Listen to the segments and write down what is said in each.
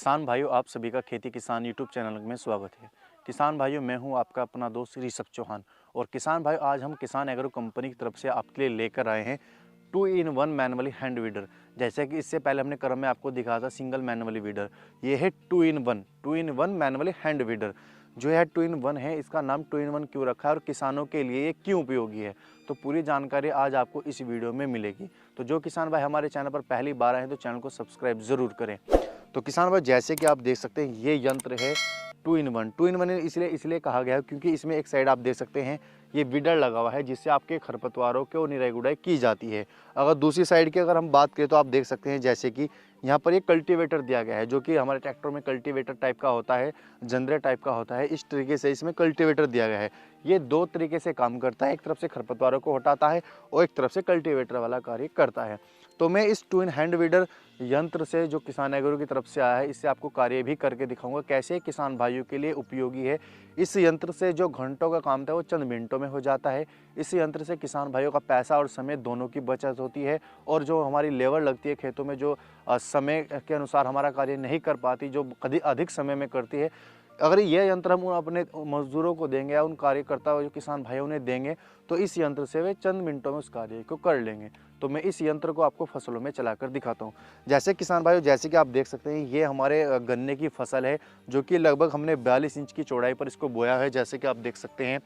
किसान भाइयों, आप सभी का खेती किसान यूट्यूब चैनल में स्वागत है। किसान भाइयों, मैं हूं आपका अपना दोस्त ऋषभ चौहान। और किसान भाइयों, आज हम किसान एग्रो कंपनी की तरफ से आपके लिए लेकर आए हैं 2-in-1 मैनुअली हैंड वीडर। जैसे कि इससे पहले हमने क्रम में आपको दिखाया था सिंगल मैनुअली वीडर। ये है 2-in-1 मैनुअली हैंड वीडर। जो है 2-in-1 है, इसका नाम 2-in-1 क्यों रखा है और किसानों के लिए ये क्यों उपयोगी है, तो पूरी जानकारी आज आपको इस वीडियो में मिलेगी। तो जो किसान भाई हमारे चैनल पर पहली बार आए हैं तो चैनल को सब्सक्राइब जरूर करें। तो किसान भाई, जैसे कि आप देख सकते हैं, ये यंत्र है 2-in-1 इसलिए कहा गया है क्योंकि इसमें एक साइड आप देख सकते हैं ये वीडर लगा हुआ है, जिससे आपके खरपतवारों की निराई गुड़ाई की जाती है। अगर दूसरी साइड की अगर हम बात करें तो आप देख सकते हैं जैसे कि यहाँ पर एक कल्टीवेटर दिया गया है, जो कि हमारे ट्रैक्टर में कल्टीवेटर टाइप का होता है, जनरेटर टाइप का होता है। इस तरीके से इसमें कल्टीवेटर दिया गया है। ये दो तरीके से काम करता है, एक तरफ से खरपतवारों को हटाता है और एक तरफ से कल्टीवेटर वाला कार्य करता है। तो मैं इस 2-in हैंड वीडर यंत्र से, जो किसान एग्रो की तरफ से आया है, इससे आपको कार्य भी करके दिखाऊंगा कैसे किसान भाइयों के लिए उपयोगी है। इस यंत्र से जो घंटों का काम था वो चंद मिनटों में हो जाता है। इस यंत्र से किसान भाइयों का पैसा और समय दोनों की बचत होती है। और जो हमारी लेबर लगती है खेतों में, जो समय के अनुसार हमारा कार्य नहीं कर पाती, जो अधिक समय में करती है, अगर ये यंत्र हम अपने मजदूरों को देंगे या उन कार्यकर्ताओं जो किसान भाइयों उन्हें देंगे, तो इस यंत्र से वे चंद मिनटों में उस कार्य को कर लेंगे। तो मैं इस यंत्र को आपको फसलों में चलाकर दिखाता हूँ। जैसे किसान भाइयों, जैसे कि आप देख सकते हैं, ये हमारे गन्ने की फसल है, जो कि लगभग हमने 42 इंच की चौड़ाई पर इसको बोया है, जैसे कि आप देख सकते हैं।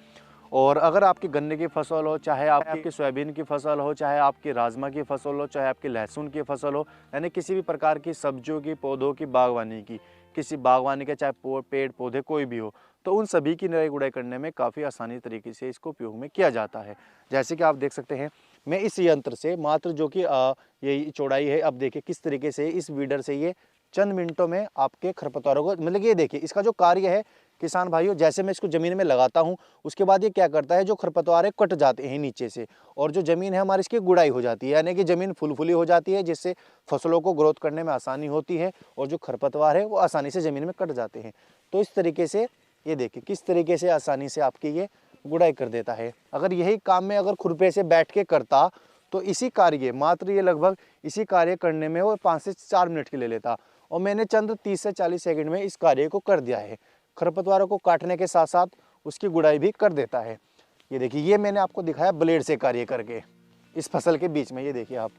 और अगर आपकी गन्ने की फसल हो, चाहे आपकी सोयाबीन की फसल हो, चाहे आपकी राजमा की फसल हो, चाहे आपकी लहसुन की फसल हो, यानी किसी भी प्रकार की सब्जियों की, पौधों की, बागवानी की, किसी बागवानी के चाहे पेड़ पौधे कोई भी हो, तो उन सभी की निराई गुड़ाई करने में काफ़ी आसानी तरीके से इसको उपयोग में किया जाता है। जैसे कि आप देख सकते हैं, मैं इस यंत्र से मात्र जो कि ये चौड़ाई है, अब देखिए किस तरीके से इस वीडर से ये चंद मिनटों में आपके खरपतवारों को, मतलब ये देखिए इसका जो कार्य है किसान भाइयों, जैसे मैं इसको ज़मीन में लगाता हूँ, उसके बाद ये क्या करता है, जो खरपतवार है कट जाते हैं नीचे से, और जो ज़मीन है हमारी इसकी गुड़ाई हो जाती है, यानी कि ज़मीन फुलफुली हो जाती है, जिससे फसलों को ग्रोथ करने में आसानी होती है और जो खरपतवार है वो आसानी से ज़मीन में कट जाते हैं। तो इस तरीके से ये देखिए किस तरीके से आसानी से आपकी ये गुड़ाई कर देता है। अगर यही काम में अगर खुरपे से बैठ के करता तो इसी कार्य मात्र ये लगभग इसी कार्य करने में वो 5 से 4 मिनट के ले लेता, और मैंने चंद 30 से 40 सेकंड में इस कार्य को कर दिया है। खरपतवारों को काटने के साथ साथ उसकी गुड़ाई भी कर देता है। ये देखिए, ये मैंने आपको दिखाया ब्लेड से कार्य करके इस फसल के बीच में। ये देखिए आप,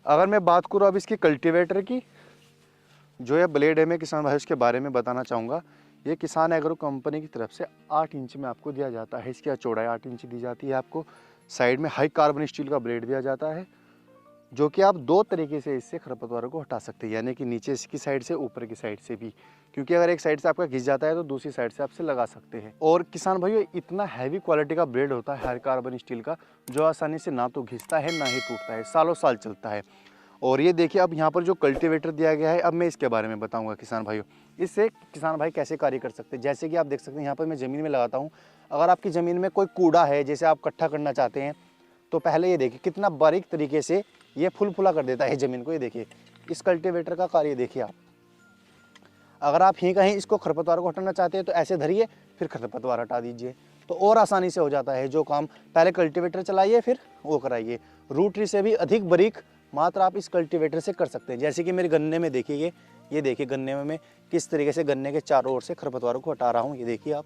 अगर मैं बात करूँ अब इसकी कल्टीवेटर की, जो ये ब्लेड है, मैं किसान भाई उसके बारे में बताना चाहूँगा। ये किसान एग्रो कंपनी की तरफ से 8 इंच में आपको दिया जाता है। इसकी चौड़ाई 8 इंच दी जाती है आपको। साइड में हाई कार्बन स्टील का ब्लेड दिया जाता है, जो कि आप दो तरीके से इससे खरपतवारों को हटा सकते हैं, यानी कि नीचे की साइड से, ऊपर की साइड से भी, क्योंकि अगर एक साइड से आपका घिस जाता है तो दूसरी साइड से आपसे लगा सकते हैं। और किसान भाइयों, इतना हैवी क्वालिटी का ब्लेड होता है हाई कार्बन स्टील का, जो आसानी से ना तो घिसता है ना ही टूटता है, सालों साल चलता है। और ये देखिए, अब यहाँ पर जो कल्टीवेटर दिया गया है, अब मैं इसके बारे में बताऊंगा किसान भाइयों, इससे किसान भाई कैसे कार्य कर सकते हैं। जैसे कि आप देख सकते हैं, यहाँ पर मैं ज़मीन में लगाता हूँ। अगर आपकी ज़मीन में कोई कूड़ा है, जैसे आप इकट्ठा करना चाहते हैं, तो पहले ये देखिए कितना बारीक तरीके से ये फुला कर देता है ज़मीन को। ये देखिए इस कल्टीवेटर का कार्य देखिए आप। अगर आप ही कहीं इसको खरपतवार को हटाना चाहते हैं तो ऐसे धरिए, फिर खरपतवार हटा दीजिए, तो और आसानी से हो जाता है जो काम पहले कल्टीवेटर चलाइए फिर वो कराइए। रूट ट्री से भी अधिक बारीक मात्र आप इस कल्टीवेटर से कर सकते हैं। जैसे कि मेरे गन्ने में देखिए, ये देखिए गन्ने में मैं किस तरीके से गन्ने के चारों ओर से खरपतवारों को हटा रहा हूँ। ये देखिए आप,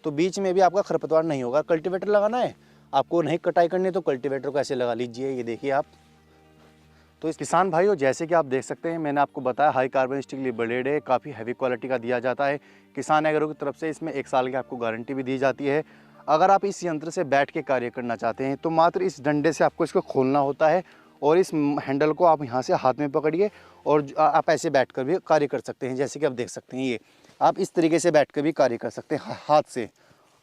तो बीच में भी आपका खरपतवार नहीं होगा। कल्टीवेटर लगाना है आपको, नहीं कटाई करनी तो कल्टीवेटर को ऐसे लगा लीजिए। ये देखिए आप। तो इस किसान भाइयों, जैसे कि आप देख सकते हैं, मैंने आपको बताया हाई कार्बन स्टील ब्लेड है, काफ़ी हैवी क्वालिटी का दिया जाता है। किसान एग्रो की तरफ से इसमें 1 साल की आपको गारंटी भी दी जाती है। अगर आप इस यंत्र से बैठ के कार्य करना चाहते हैं तो मात्र इस डंडे से आपको इसको खोलना होता है, और इस हैंडल को आप यहाँ से हाथ में पकड़िए और आप ऐसे बैठ कर भी कार्य कर सकते हैं। जैसे कि आप देख सकते हैं, ये आप इस तरीके से बैठ कर भी कार्य कर सकते हैं।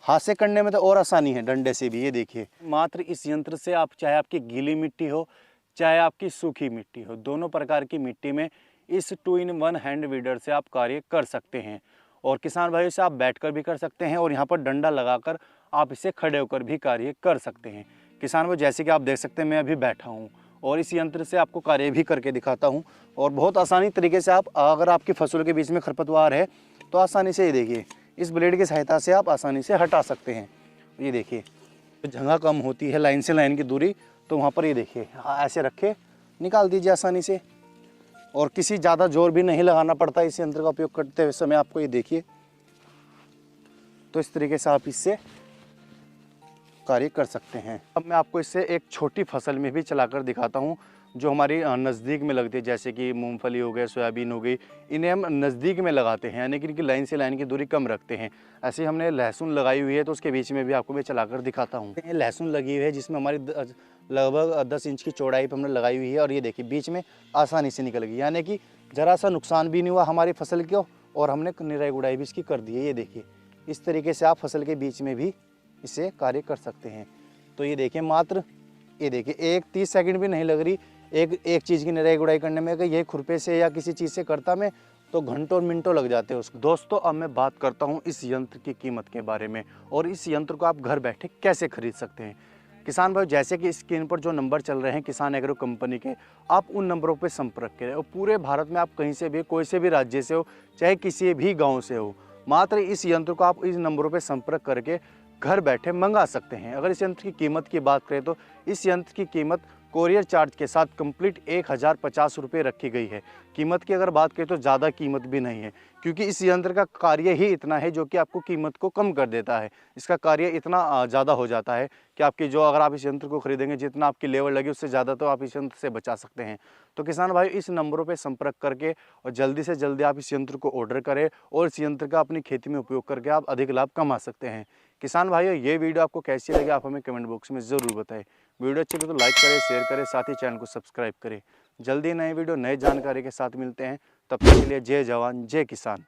हाथ से करने में तो और आसानी है, डंडे से भी। ये देखिए, मात्र इस यंत्र से आप, चाहे आपकी गीली मिट्टी हो चाहे आपकी सूखी मिट्टी हो, दोनों प्रकार की मिट्टी में इस 2-in-1 हैंड वीडर से आप कार्य कर सकते हैं। और किसान भाइयों से आप बैठकर भी कर सकते हैं, और यहाँ पर डंडा लगाकर आप इसे खड़े होकर भी कार्य कर सकते हैं। किसान भाई, जैसे कि आप देख सकते हैं, मैं अभी बैठा हूँ और इस यंत्र से आपको कार्य भी करके दिखाता हूँ। और बहुत आसानी तरीके से आप, अगर आपकी फसलों के बीच में खरपतवार है तो आसानी से, ये देखिए इस ब्लेड की सहायता से आप आसानी से हटा सकते हैं। ये देखिए, जगह कम होती है, लाइन से लाइन की दूरी, तो वहाँ पर ये देखिए ऐसे रखे निकाल दीजिए आसानी से। और किसी ज़्यादा जोर भी नहीं लगाना पड़ता इस यंत्र का उपयोग करते हुए समय। आपको ये देखिए, तो इस तरीके से आप इससे कार्य कर सकते हैं। अब मैं आपको इससे एक छोटी फसल में भी चलाकर दिखाता हूँ जो हमारी नज़दीक में लगती है, जैसे कि मूंगफली हो गया, सोयाबीन हो गई। इन्हें हम नज़दीक में लगाते हैं, यानी कि इनकी लाइन से लाइन की दूरी कम रखते हैं। ऐसे हमने लहसुन लगाई हुई है, तो उसके बीच में भी आपको मैं चलाकर दिखाता हूँ। लहसुन लगी हुई है जिसमें हमारी लगभग 10 इंच की चौड़ाई पर हमने लगाई हुई है, और ये देखिए बीच में आसानी से निकल गई, यानी कि ज़रा सा नुकसान भी नहीं हुआ हमारी फसल को, और हमने निराई गुड़ाई भी इसकी कर दी है। ये देखिए, इस तरीके से आप फसल के बीच में भी इसे कार्य कर सकते हैं। तो ये देखिए, मात्र ये देखिए 30 सेकंड भी नहीं लग रही एक चीज़ की निराई गुड़ाई करने में। अगर ये खुरपे से या किसी चीज़ से करता मैं तो घंटों और मिनटों लग जाते हैं उसको। दोस्तों, अब मैं बात करता हूँ इस यंत्र की कीमत के बारे में, और इस यंत्र को आप घर बैठे कैसे खरीद सकते हैं। किसान भाई, जैसे कि स्क्रीन पर जो नंबर चल रहे हैं किसान एग्रो कंपनी के, आप उन नंबरों पर संपर्क करें, और पूरे भारत में आप कहीं से भी, कोई से भी राज्य से हो, चाहे किसी भी गाँव से हो, मात्र इस यंत्र को आप इस नंबरों पर संपर्क करके घर बैठे मंगा सकते हैं। अगर इस यंत्र की कीमत की बात करें तो इस यंत्र की कीमत कोरियर चार्ज के साथ कंप्लीट 1050 रुपये रखी गई है। कीमत की अगर बात करें तो ज़्यादा कीमत भी नहीं है, क्योंकि इस यंत्र का कार्य ही इतना है जो कि आपको कीमत को कम कर देता है। इसका कार्य इतना ज़्यादा हो जाता है कि आपकी जो, अगर आप इस यंत्र को खरीदेंगे, जितना आपकी लेबर लगी उससे ज़्यादा तो आप इस यंत्र से बचा सकते हैं। तो किसान भाई, इस नंबरों पर संपर्क करके और जल्दी से जल्दी आप इस यंत्र को ऑर्डर करें, और इस यंत्र का अपनी खेती में उपयोग करके आप अधिक लाभ कमा सकते हैं। किसान भाइयों, ये वीडियो आपको कैसी लगी आप हमें कमेंट बॉक्स में ज़रूर बताएं। वीडियो अच्छी लगे तो लाइक करें, शेयर करें, साथ ही चैनल को सब्सक्राइब करें। जल्दी नए वीडियो नए जानकारी के साथ मिलते हैं, तब तक के लिए जय जवान जय किसान।